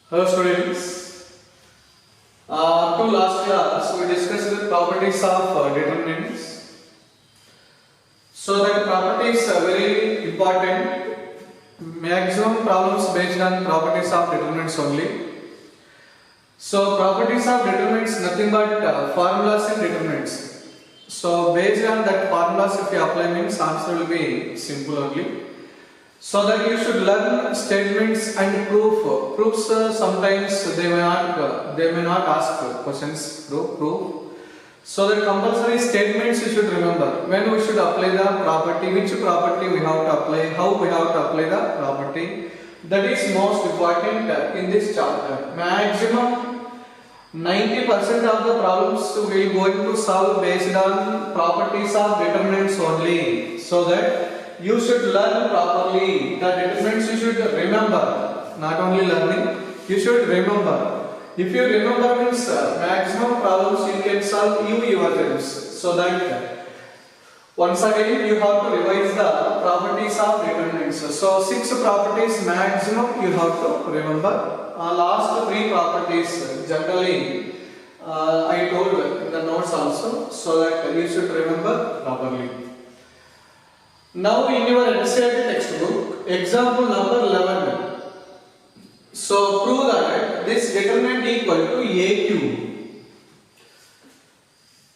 Hello students. To last class we discussed the properties of determinants. So that properties are very important. Maximum problems based on properties of determinants only. So properties of determinants nothing but formulas and determinants. So based on that formulas if you apply means answer will be simple only. So that you should learn statements and proofs. Sometimes they may not ask questions proof. So that compulsory statements you should remember. When we should apply the property, which property we have to apply, how we have to apply the property. That is most important in this chapter. Maximum 90% of the problems we will going to solve based on properties of determinants only. So that you should learn properly. The determinants you should remember. Not only learning, you should remember. If you remember means maximum problems you can solve yourselves. So that once again you have to revise the properties of determinants. So 6 properties maximum you have to remember. Last 3 properties generally I told in the notes also. So that you should remember properly. Now in your NCERT textbook, example number 11. So prove that this determinant equal to AQ.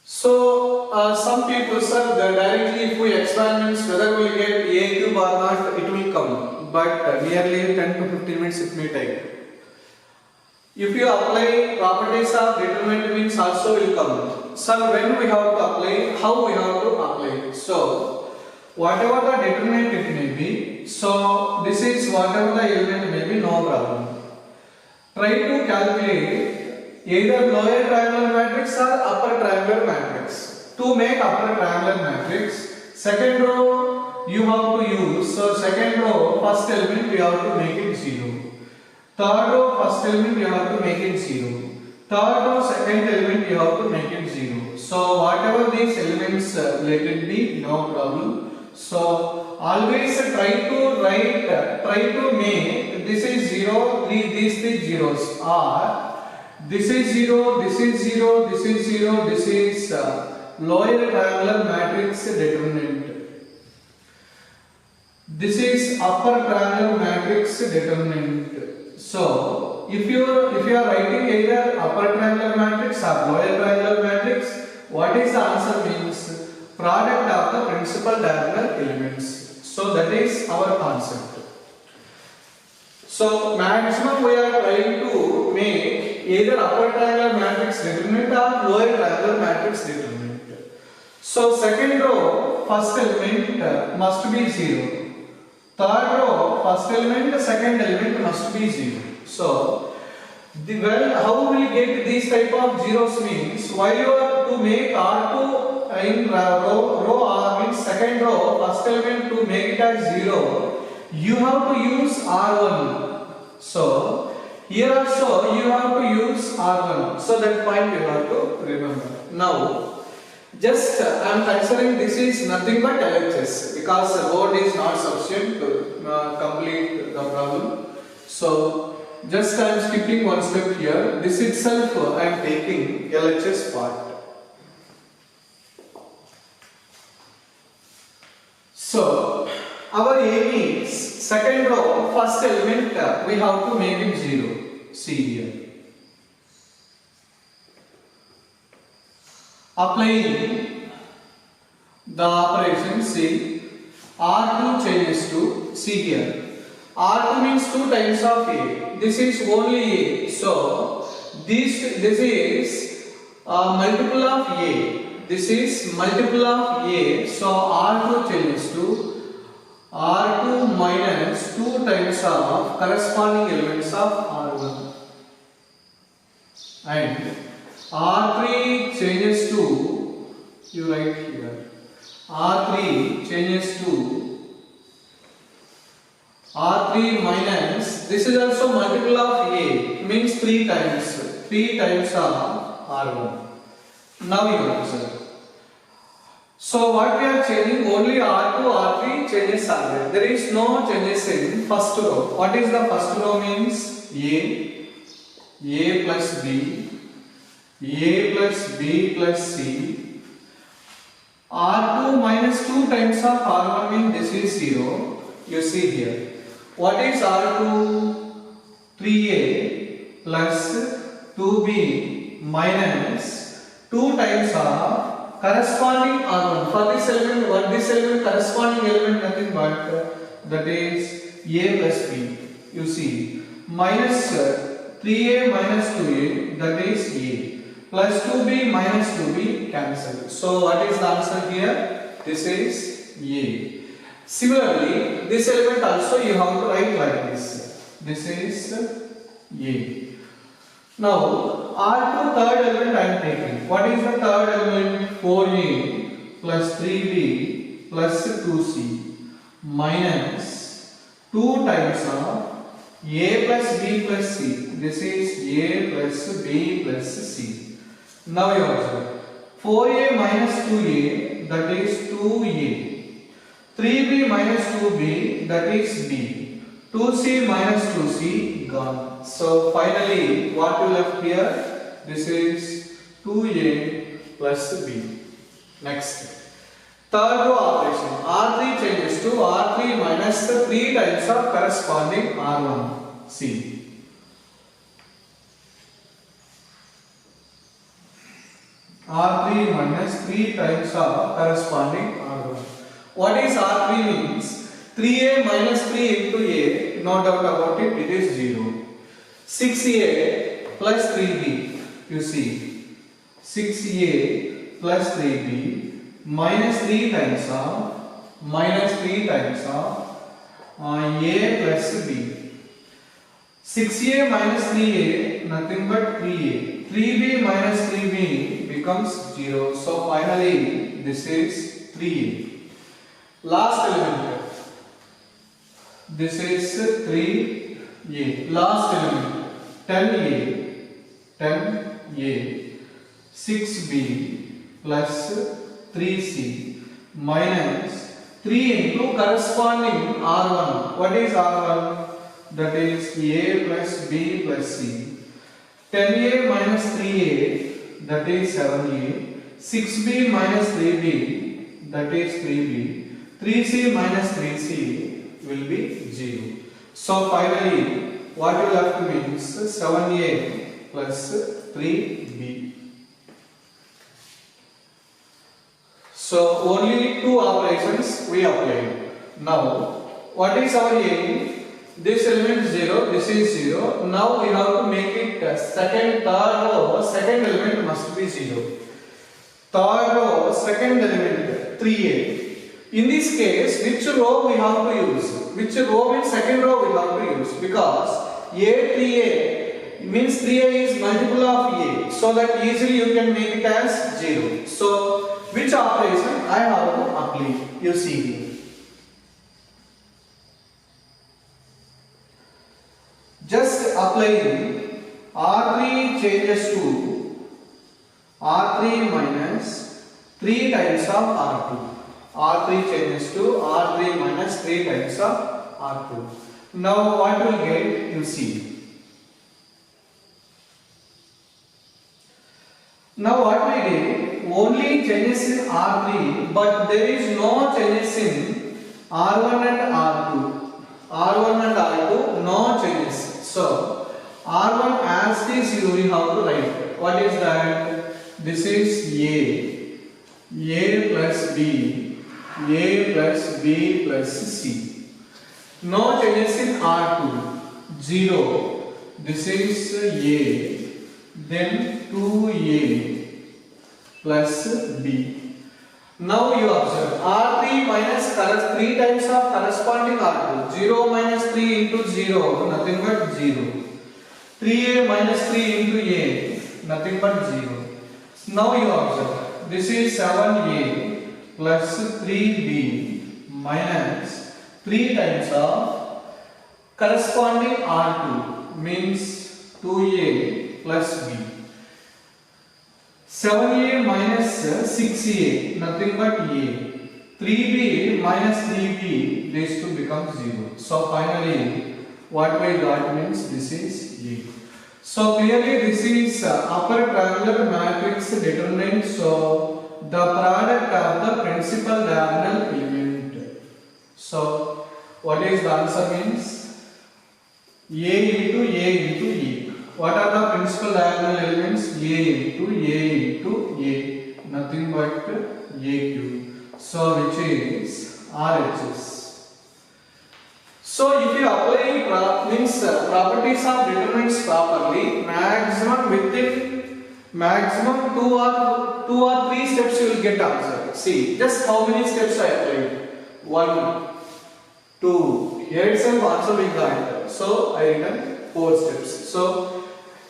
So some people say that directly if we expand means whether we will get AQ or not, it will come. But nearly 10 to 15 minutes it may take. If you apply properties of determinant means also will come. So when we have to apply, how we have to apply. So whatever the determinant it may be, so this is whatever the element may be, no problem. Try to calculate either lower triangular matrix or upper triangular matrix. To make upper triangular matrix, second row you have to use, so second row first element you have to make it 0. Third row first element you have to make it 0. Third row second element you have to make it 0. So whatever these elements let it be, no problem. So always try to make this is 0, these 3 zeros, or this is 0, this is 0, this is 0, this is lower triangular matrix determinant. This is upper triangular matrix determinant. So if you are writing either upper triangular matrix or lower triangular matrix, what is the answer means? Product of the principal diagonal elements. So that is our concept. So maximum we are trying to make either upper triangular matrix determinant or lower triangular matrix determinant. So second row first element must be 0. Third row first element second element must be 0. So how we get these type of zeros means while you are to make R2 in row R means second row first element to make it as 0, you have to use R1. So here also you have to use R1. So that point you have to remember. Now just I am considering this is nothing but LHS because the board is not sufficient to complete the problem. So just I am skipping one step here. This itself I am taking LHS part. So our aim is second row first element we have to make it 0. See here. Applying the operation, see R2 changes to, see here, R2 means 2 times of A. This is only A. So this is multiple of A. This is multiple of A. So R2 changes to R2 minus 2 times of corresponding elements of R1. And R3 changes to, you write here, R3 changes to R3 minus, this is also multiple of A, means 3 times of R1. Now you observe. So what we are changing, only R2, R3 changes are there. There is no changes in first row. What is the first row means? A. A plus B, A plus B plus C, R2 minus 2 times of R1 means this is 0. You see here. What is R2? 3A plus 2B minus 2 times of corresponding R1. For this element, what this element corresponding element nothing but that is A plus B. You see, minus 3A minus 2A, that is A, plus 2B minus 2B cancel. So what is the answer here? This is A. Similarly, this element also you have to write like this. This is A. Now, R2 third element I am taking. What is the third element? 4A plus 3B plus 2C minus 2 times of A plus B plus C. This is A plus B plus C. Now you observe. 4A minus 2A, that is 2A. 3B minus 2B, that is B. 2C minus 2C, gone. So finally, what you left here? This is 2A plus B. Next. Third row operation. R3 changes to R3 minus 3 times of corresponding R1. See. R3 minus 3 times of corresponding R1. What is R3 means? 3A minus 3 into A, no doubt about it, it is 0. 6A plus 3B, you see. 6A plus 3B minus 3 times of A plus B. 6A minus 3A, nothing but 3A. 3B minus 3B becomes 0. So finally, this is 3A. Last element. This is 3A. Last element. 10A. 6B plus 3C minus 3 into corresponding R1. What is R1? That is A plus B plus C. 10A minus 3A, that is 7A. 6B minus 3B, that is 3B. 3C minus 3C will be 0. So finally, what you left means 7A plus 3B. So only two operations we applied. Now, what is our aim? This element is 0, this is 0. Now we have to make it second, third row, second element must be 0. Third row, second element 3A. In this case, which row we have to use? Which row means second row we have to use? Because A 3A means 3A is multiple of A. So that easily you can make it as 0. So which operation I have to apply? You see here. Just applying R3 changes to R3 minus 3 times of R2. R3 changes to R3 minus 3 times of R2. Now what will get? You see. Now what we did? Only changes in R3, but there is no changes in R1 and R2. R1 and R2, no changes. So, R1 as this you will have to write. What is that? This is A plus B, A plus B plus C. No changes in R2, 0. This is A, then 2A plus B. Now you observe R3 minus 3 times of corresponding R2. 0 minus 3 into 0, nothing but 0. 3A minus 3 into A, nothing but 0. Now you observe, this is 7A plus 3B minus 3 times of corresponding R2 means 2A plus B. 7A minus 6A, nothing but A. 3B minus 3B, these two become 0. So finally, what we got means this is A. So clearly this is upper triangular matrix determinant. So the product of the principal diagonal element. So what is the answer means? A into A into A. What are the principal diagonal elements? A into A into A. Nothing but A cube. So which is RHS. So if you apply properties of determinants properly, maximum two or three steps you will get answer. See, just how many steps I applied? 1, 2. Here itself answer we got. So I written 4 steps. So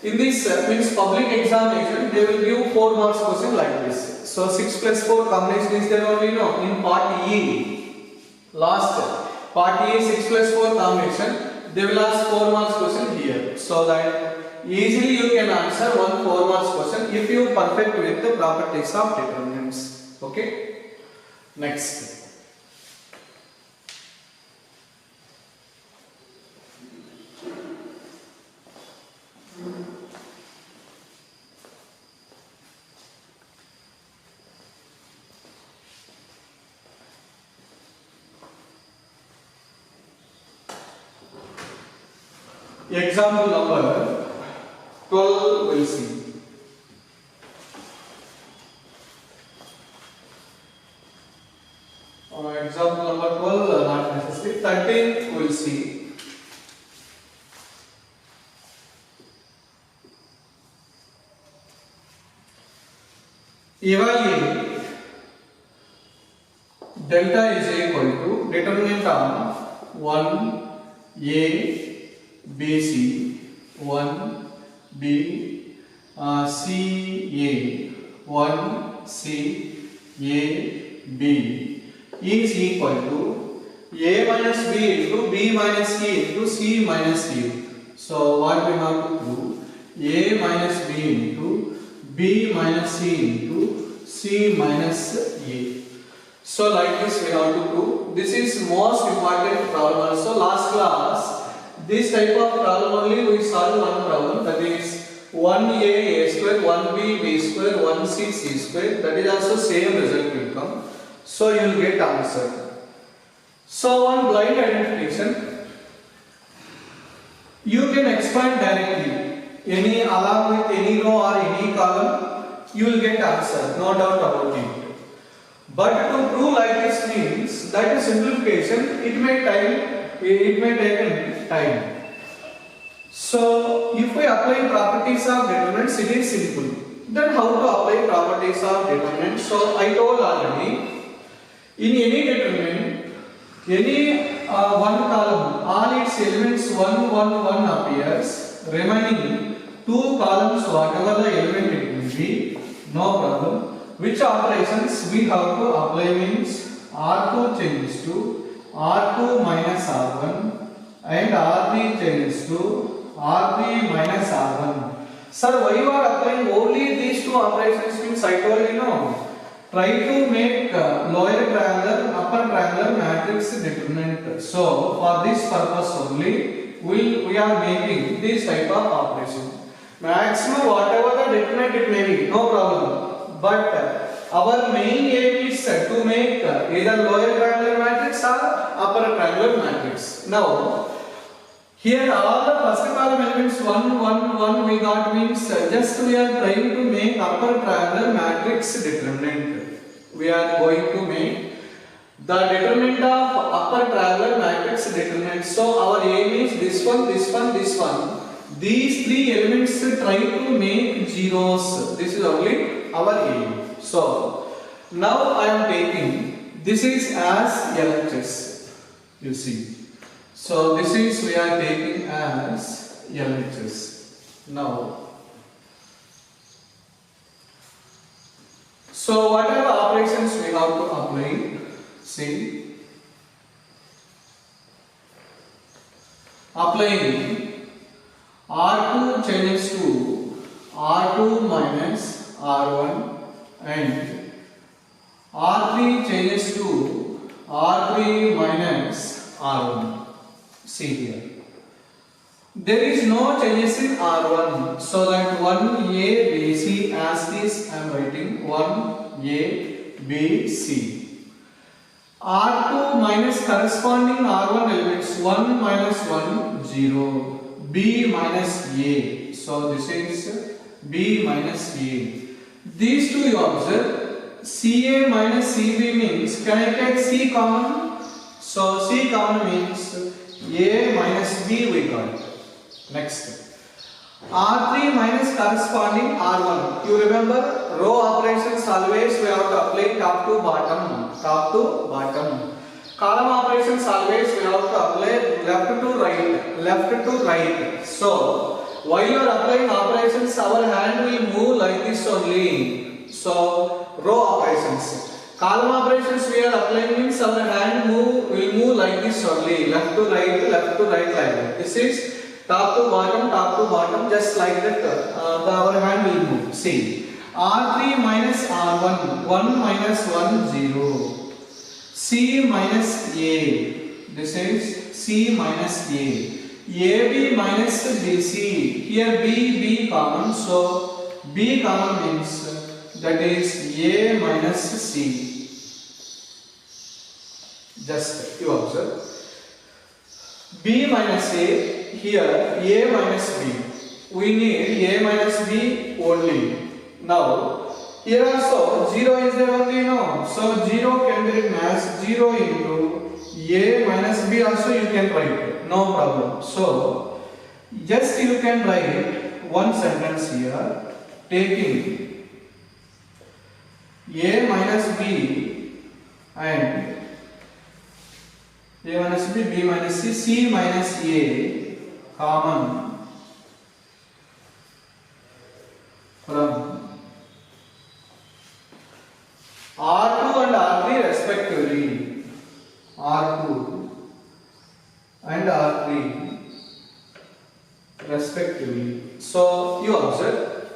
in this means public examination, they will give 4 marks question like this. So 6 plus 4 combination is there only, no, in part E. Last part A 6 plus 4 combination, they will ask 4 marks question here. So that easily you can answer one 4 marks question if you perfect with the properties of determinants. Okay. Next. Example number 12 we'll see. Example number 12 not necessary. 13 we'll see. Evaluate delta is equal to determinant of 1 A BC 1 B C A 1 C A B is equal to A minus B into B minus E into C minus A. So what we have to prove? A minus B into B minus C into C minus A. So like this we have to prove. This is most important problem also. Last class this type of problem only we solve one problem, that is 1A A square, 1B B square, 1C C square, that is also same result will come. So you will get answer. So on blind identification, you can expand directly any along with any row or any column, you will get answer, no doubt about it. But to prove like this means that is simplification, it may take time. So if we apply properties of determinants, it is simple. Then how to apply properties of determinants? So I told already, in any determinant, any one column, all its elements 1, 1, 1 appears, remaining 2 columns, whatever the element it will be, no problem. Which operations we have to apply means R2 changes to R2 minus R1 and R3 changes to R3 minus R1. Sir, why you are applying only these 2 operations means I told you no. Try to make lower triangular, upper triangular matrix determinant. So for this purpose only, we are making this type of operation. Maximum whatever the determinant it may be, no problem. But our main aim is to make either lower triangular matrix or upper triangular matrix. Now, here all the first column elements 1, 1, 1 we got means just we are trying to make upper triangular matrix determinant. We are going to make the determinant of upper triangular matrix determinant. So our aim is this one, this one, this one. These 3 elements try to make zeros. This is only our aim. So now I am taking this is as LHS. You see. So this is we are taking as LHS. Now, so what are the operations we have to apply? See, applying R2 changes to R2 minus R1 and R3 changes to R3 minus R1. See here. There is no changes in R1, so that 1A, B, C, as this I am writing 1A, B, C. R2 minus corresponding R1 elements 1 minus 1, 0. B minus A, so this is B minus A. These two you observe, CA minus CB means, can I take C common? So C common means A minus B we got. Next, R3 minus corresponding R1. You remember row operations always we have to apply top to bottom, top to bottom. Column operations always we have to apply left to right, left to right. So while you are applying operations, our hand will move like this only. So row operations. Column operations we are applying means our hand will move like this only, left to right, like that. This is top to bottom, just like that. Our hand will move. See, R3 minus R1, 1 minus 1, 0. C minus A, this is C minus A. AB minus BC, here B common, so B common means that is A minus C. Just you observe. B minus A, here A minus B. We need A minus B only. Now, here also 0 is there only, no. So 0 can be written as 0 into A minus B also you can write, no problem. So just you can write one sentence here, taking A minus B and A minus B, B minus C, C minus A common from R2 and R3 respectively. R2 and R3 respectively. So you observe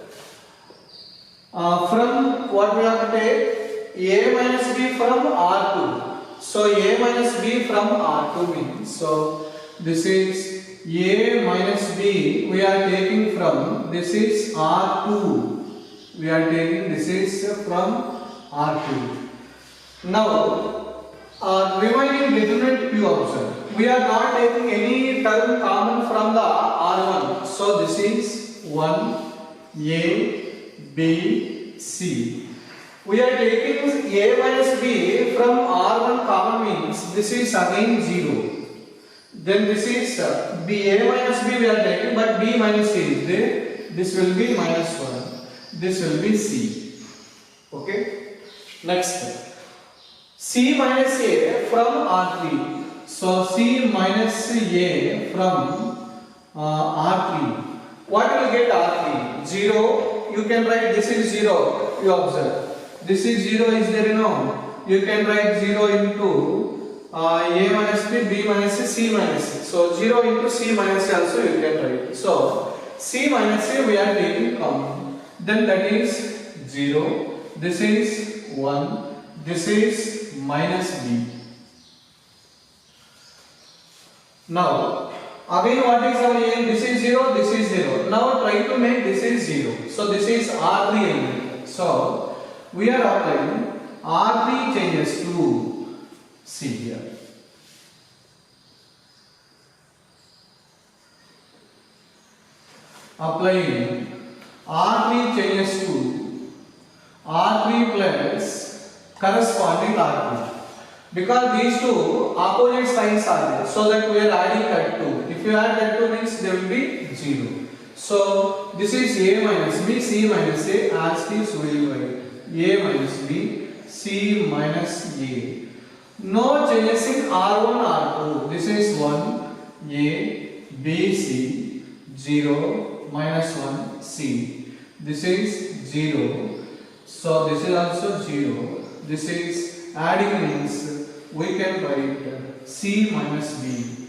from what we have to take A minus B from R2. So A minus B from R2 means, so this is A minus B we are taking from, this is R2, we are taking, this is from R2. Now remaining determinant you observe, we are not taking any term common from the R1, so this is 1 A B C. We are taking A minus B from R1 common means this is again 0. Then this is B, A minus B we are taking, but B minus C is there. This will be minus 1. This will be C. Okay. Next, C minus A from R3. So C minus A from R3. What will get R3? 0. You can write this is 0. You observe. This is 0 is there, no? You can write 0 into A minus B, B minus C, C minus C. So 0 into C minus C also you can write. So C minus C we are taking common. Then that is 0. This is 1. This is minus B. Now again what is our aim? This is 0, this is 0. Now try to make this is 0. So this is R3 element. So we are applying R3 changes to C here. Applying R3 changes to R3 plus corresponding R2. Because these two opposite signs are there, so that we are adding that 2. If you add that 2 means there will be 0. So this is A minus B, C minus A, as this we will write. A minus B, C minus A. No changes in R1, R2. This is 1, A, B, C, 0, minus 1, C. This is 0. So this is also 0. This is adding means we can write C minus B.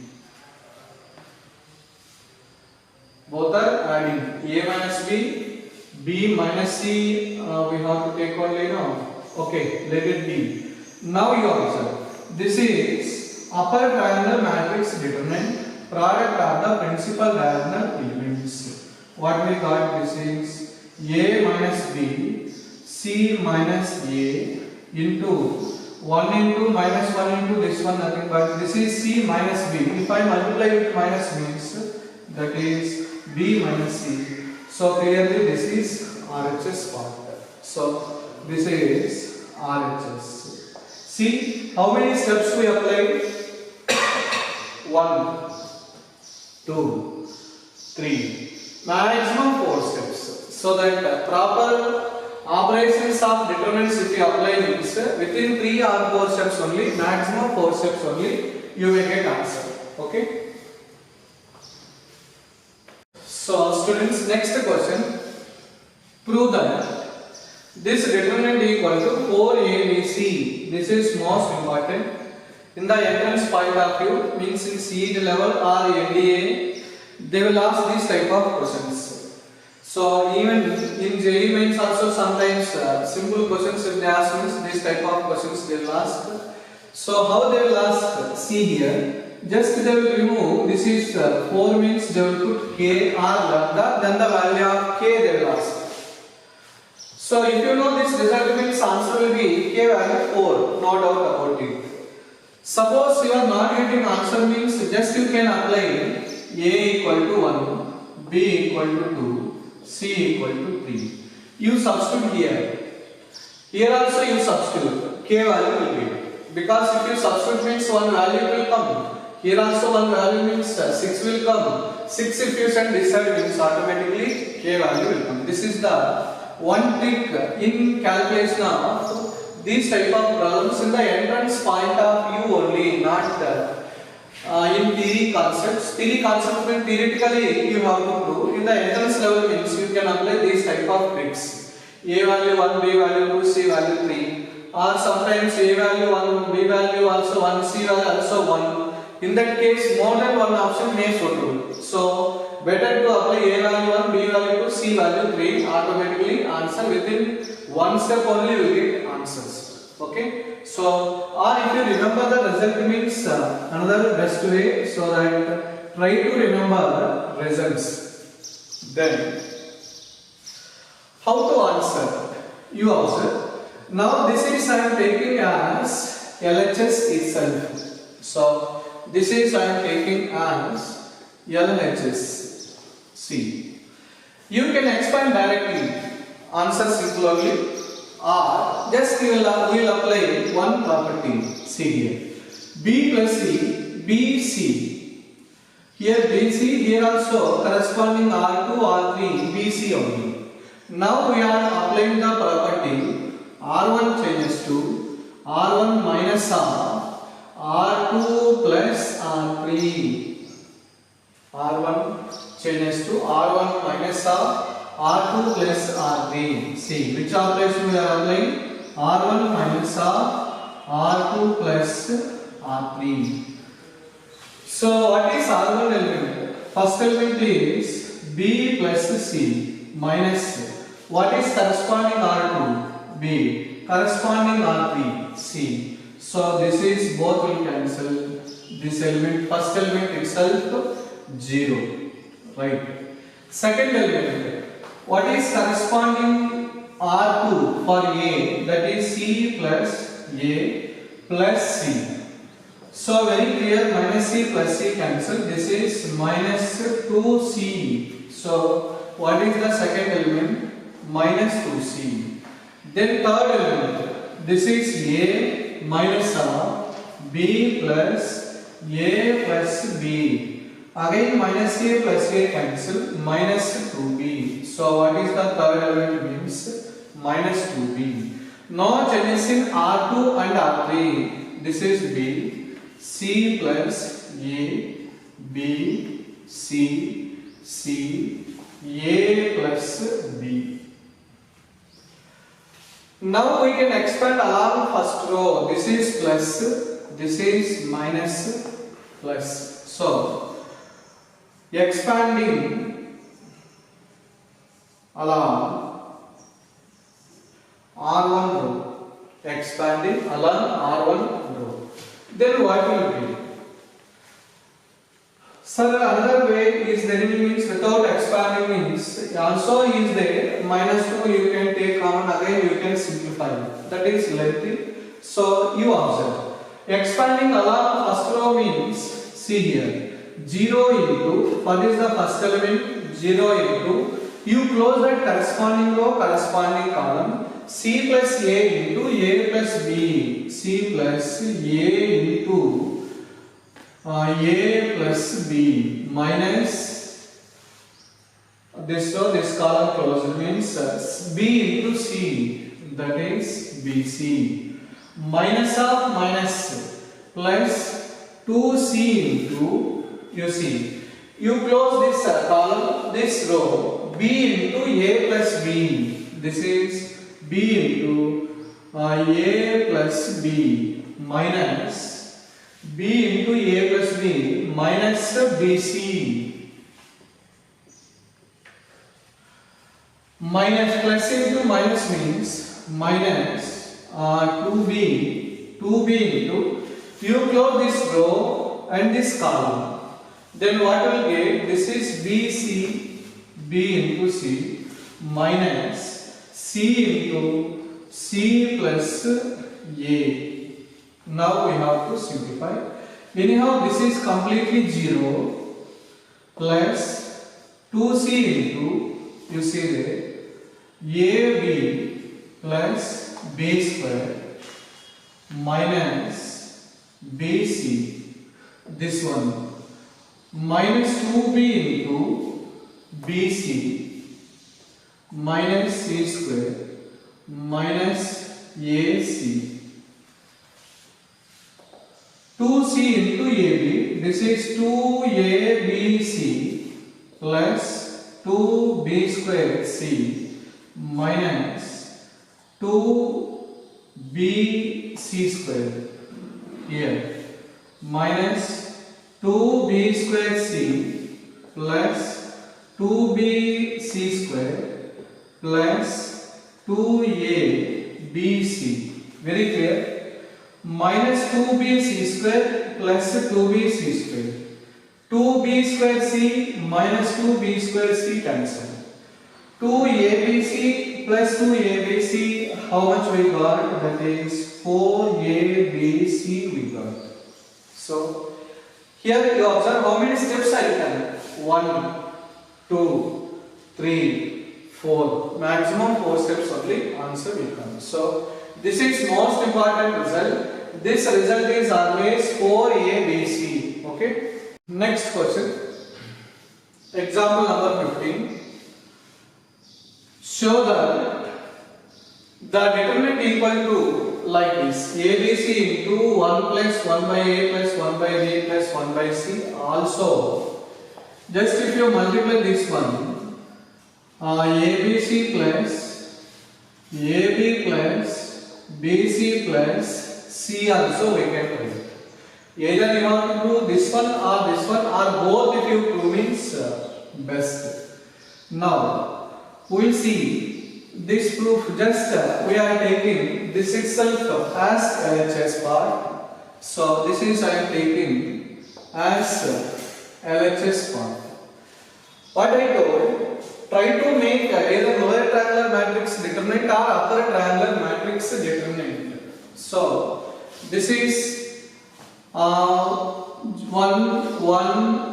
Both are adding. A minus B, B minus C, we have to take only now. Okay, let it be. Now you observe. This is upper triangular matrix determinant. product of the principal diagonal elements. What we got, this is A minus B, C minus A into 1 into minus 1 into this one nothing but this is C minus B. If I multiply with minus means that is B minus C. So clearly this is RHS part. So this is RHS. See how many steps we applied? 1, 2, 3, maximum 4 steps. So that proper operations of determinants if you apply means within 3 or 4 steps only, maximum 4 steps only, you will get answer. Okay. So students, next question. Prove that this determinant equal to 4ABC. This is most important. In the entrance point of view, means in CET level or NDA, they will ask these type of questions. So even in JEE mains also sometimes simple questions if they ask means this type of questions they will ask. So how they will ask? See here. Just they will remove this is 4 means they will put K or lambda, then the value of K they will ask. So if you know this result means answer will be K value 4, no doubt about it. Suppose you are not getting answer means just you can apply A equal to 1, B equal to 2, C equal to 3. You substitute here. Here also you substitute. K value will be. Because if you substitute means one value will come. Here also one value means 6 will come. 6 if you send this side means automatically K value will come. This is the one trick in calculation of these type of problems in the entrance point of view only, not in theory concepts. Theory concepts means theoretically you have to prove. In the entrance level means you can apply these type of tricks. A value 1, B value 2, C value 3. Or sometimes A value 1, B value also 1, C value also 1. In that case, more than one option may suitable. So, better to apply A value 1, B value 2, C value 3. Automatically answer within one step only you will get answers. Okay. So, or if you remember the result means another best way. So that try to remember results. Then, how to answer? You answer. Now this is I am taking as LHS itself. So this is I am taking as LHS. See, you can expand directly. Answer simple only. Or just we will apply one property. See here. B plus C, BC. Here BC, here also corresponding R2, R3, BC only. Now we are applying the property. R1 changes to R1 minus R, R2 plus R3. R1 changes to R1 minus R, R2 plus R3. See which operation we are applying? R1 minus R, R2 plus R3. So what is R1 element? First element is B plus C minus what is corresponding R2? B. Corresponding R3, C. So this is both will cancel. This element, first element itself 0. Right. Second element. What is corresponding R2 for A? That is C plus A plus C. So very clear, minus C plus C cancel. This is minus 2C. So what is the second element? Minus 2C. Then third element, this is A minus R, B plus A plus B. Again minus A plus A cancel, minus 2B. So what is the third element means? Minus 2B. Now changes in R2 and R3. This is B, C plus A, B, C, C, A plus B. Now we can expand along first row. This is plus, this is minus, plus. So, expanding along R1 row. Expanding along R1 row. Then what will be? Sir, another way is there means without expanding means also is there minus 2 you can take common, again you can simplify, that is lengthy. So you observe expanding along first row means, see here, 0 into, what is the first element, 0 into, you close that corresponding row, corresponding column, c plus a into a plus b, c plus a into a plus b minus this row, this column closed means b into c, that is bc, minus of minus plus 2c into, you see, you close this column, this row, b into a plus b, this is b into a plus b minus b into a plus b minus bc, minus plus into minus means minus 2b into, you close this row and this column, then what will get, this is bc, b into c minus c into c plus a. Now we have to simplify. Anyhow, this is completely 0 plus 2c into, you see there, ab plus b square minus bc, this one, minus 2b into bc minus c square minus ac, 2c into ab, this is 2abc plus 2b square c minus 2bc square here minus 2b square c plus 2bc square plus 2abc, very clear, minus 2bc square plus 2bc square, 2b square c minus 2b square c cancel, 2abc plus 2abc, how much we got, that is 4abc we got. So here you observe how many steps I can, 1, 2, 3, 4, maximum 4 steps only answer will come. So this is most important result. This result is always 4abc. Okay. Next question. Example number 15. Show that the determinant equal to like this, abc into 1 plus 1 by a plus 1 by b plus 1 by c. Also, just if you multiply this one, abc plus ab plus bc plus c also we can write. Either you have to do this one or both if you do means best. Now we will see this proof, just we are taking this itself as LHS part. So this is I am taking as LHS part. What I told, try to make either lower triangular matrix determinant or upper triangular matrix determinant. So this is 1, 1,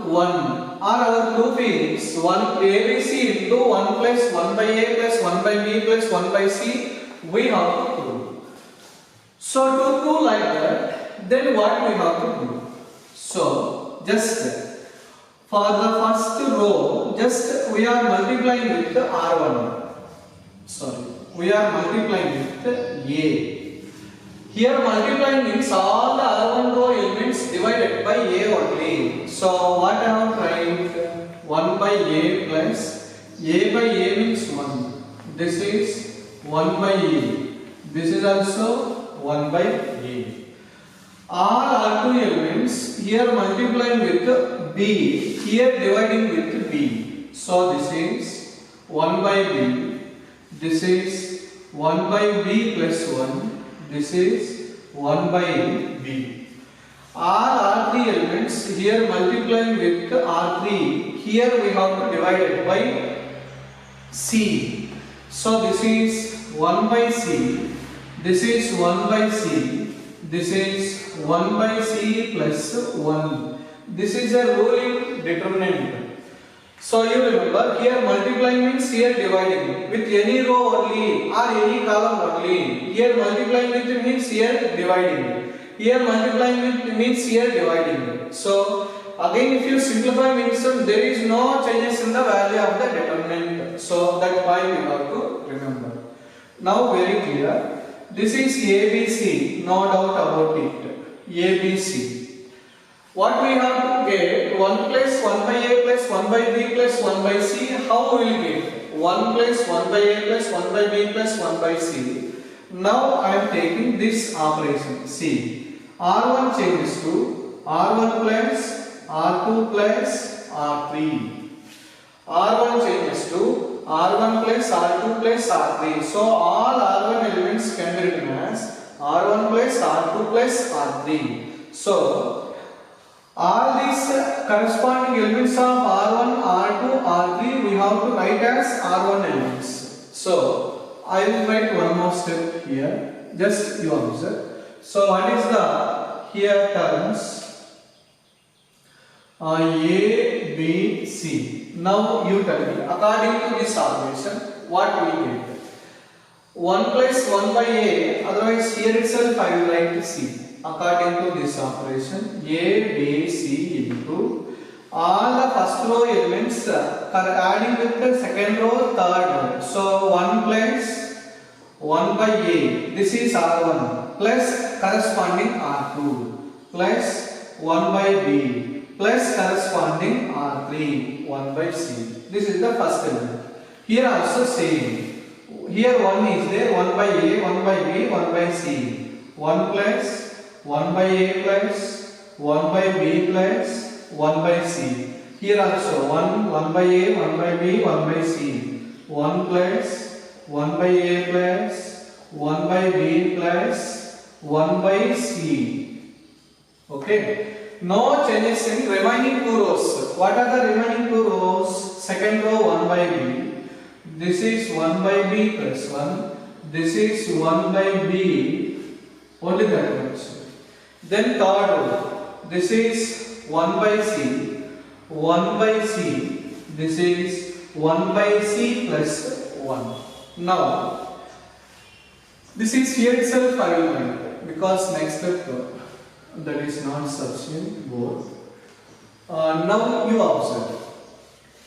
1, or our proof is 1 abc into 1 plus 1 by a plus 1 by b plus 1 by c we have to prove. So to prove like that, then what we have to do? So just for the first row, just we are multiplying with R1. Sorry, we are multiplying with A. Here multiplying means all the R1 row elements divided by A only. So what I have tried? 1 by A plus A by A means 1. This is 1 by A. This is also 1 by A. All R2 elements here multiplying with B, here dividing with B. So this is 1 by B. This is 1 by B plus 1. This is 1 by B. All R3 elements here multiplying with R3. Here we have to divide it by C. So this is 1 by C. This is 1 by C. This is 1 by C plus 1. This is a ruling determinant. So you remember, here multiplying means here dividing with any row only or any column only. Here multiplying with means here dividing. Here multiplying with means here dividing. So again, if you simplify means there is no changes in the value of the determinant. So that point you have to remember. Now very clear. This is ABC, no doubt about it. ABC. What we have to get? 1 plus 1 by A plus 1 by B plus 1 by C. How we will get? 1 plus 1 by A plus 1 by B plus 1 by C. Now I am taking this operation. See, R1 changes to R1 plus R2 plus R3. R1 changes to R1 plus R2 plus R3. So all R1 elements can be written as R1 plus R2 plus R3. So all these corresponding elements of R1, R2, R3 we have to write as R1 elements. So I will write one more step here. Just you observe. So what is the here terms A, B, C. Now you tell me, according to this operation, what we get? 1 plus 1 by A, otherwise here itself I will write C. According to this operation, A, B, C into all the first row elements adding with the second row, third row. So 1 plus 1 by A, this is R1 plus corresponding R2 plus 1 by B plus corresponding R3 1 by C. This is the first element. Here also same. Here 1 is there, 1 by A, 1 by B, 1 by C. 1 plus 1 by A plus 1 by B plus 1 by C. Here also 1 by A, 1 by B, 1 by C. 1 plus 1 by A plus 1 by B plus 1 by C. Okay. No changes in remaining two rows. What are the remaining two rows? Second row 1 by B. This is 1 by B plus 1. This is 1 by B. Only that much. Then third row, this is 1 by C, 1 by C, this is 1 by C plus 1. Now, this is here itself I will write because next step that is not sufficient both. Now you observe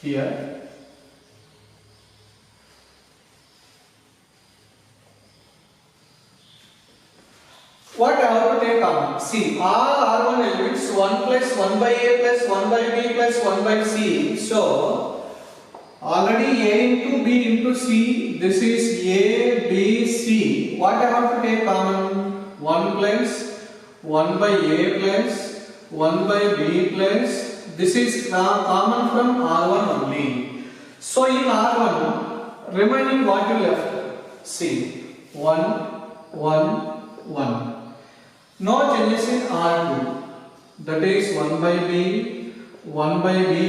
here. What I have to take on? See, all R1 elements 1 plus 1 by A plus 1 by B plus 1 by C. So, already A into B into C, this is A, B, C. What I have to take common? 1 plus 1 by A plus 1 by B plus, this is common from R1 only. So, in R1, remaining what you left? See, 1, 1, 1. No changes in R2, that is 1 by B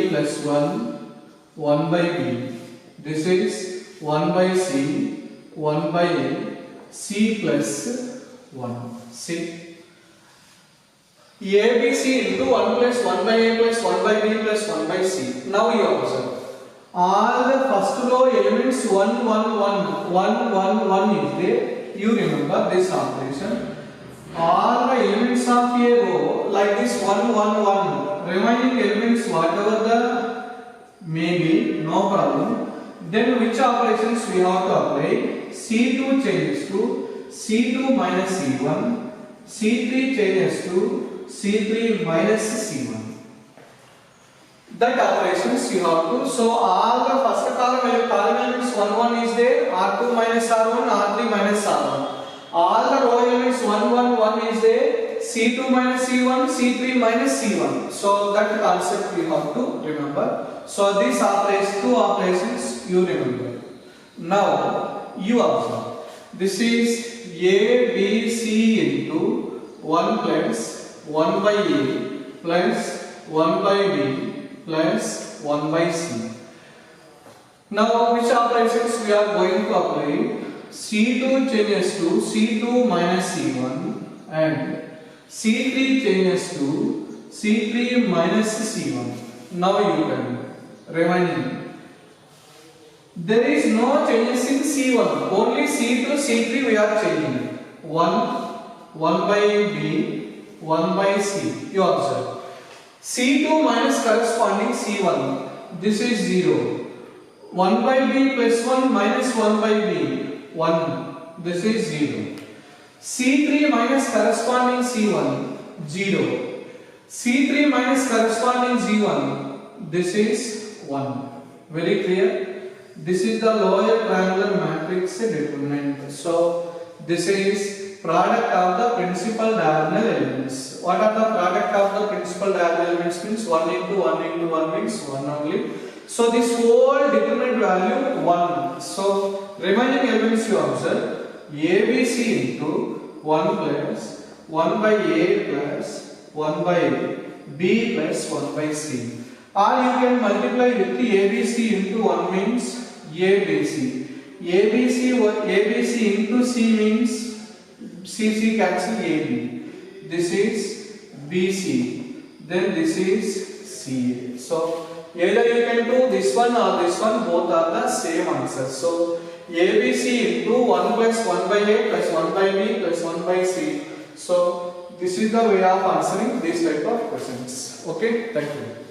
plus 1, 1 by B. This is 1 by C, 1 by A, C plus 1. C. ABC into 1 plus 1 by A plus 1 by B plus 1 by C. Now you observe. All the first row elements 1, 1, 1, 1, 1, 1 is there. You remember this operation. All the elements of a row like this 1, 1, 1, remaining elements whatever the may be, no problem. Then which operations we have to apply? C2 changes to C2 minus C1, C3 changes to C3 minus C1. That operations you have to. So all the first column elements 1, 1 is there, R2 minus R1, R3 minus R1. All the row elements 1, 1, 1 is there, C2 minus C1, C3 minus C1. So that concept you have to remember. So these two operations you remember. Now you observe. This is A, B, C into 1 plus 1 by A plus 1 by B plus 1 by C. Now which operations we are going to apply? C2 changes to C2 minus C1 and C3 changes to C3 minus C1. Now you can remind. There is no changes in C1, only C2, C3 we are changing. 1 by B, 1 by C. You observe. C2 minus corresponding C1. This is 0. 1 by B plus 1 minus 1 by B. 1. This is 0. C3 minus corresponding C1. 0. C3 minus corresponding Z1. This is 1. Very clear? This is the lower triangular matrix determinant. So this is product of the principal diagonal elements. What are the product of the principal diagonal elements? Means 1 into 1 into 1 means 1 only. So this whole determinant value 1. So remaining elements you observe ABC into 1 plus 1 by A plus 1 by B plus 1 by C. Or you can multiply with the ABC into 1 means ABC. ABC into C means CC cancel AB. This is BC. Then this is CA. So either you can do this one or this one, both are the same answer. So ABC into 1 plus 1 by A plus 1 by B plus 1 by C. So this is the way of answering these type of questions. Okay, thank you.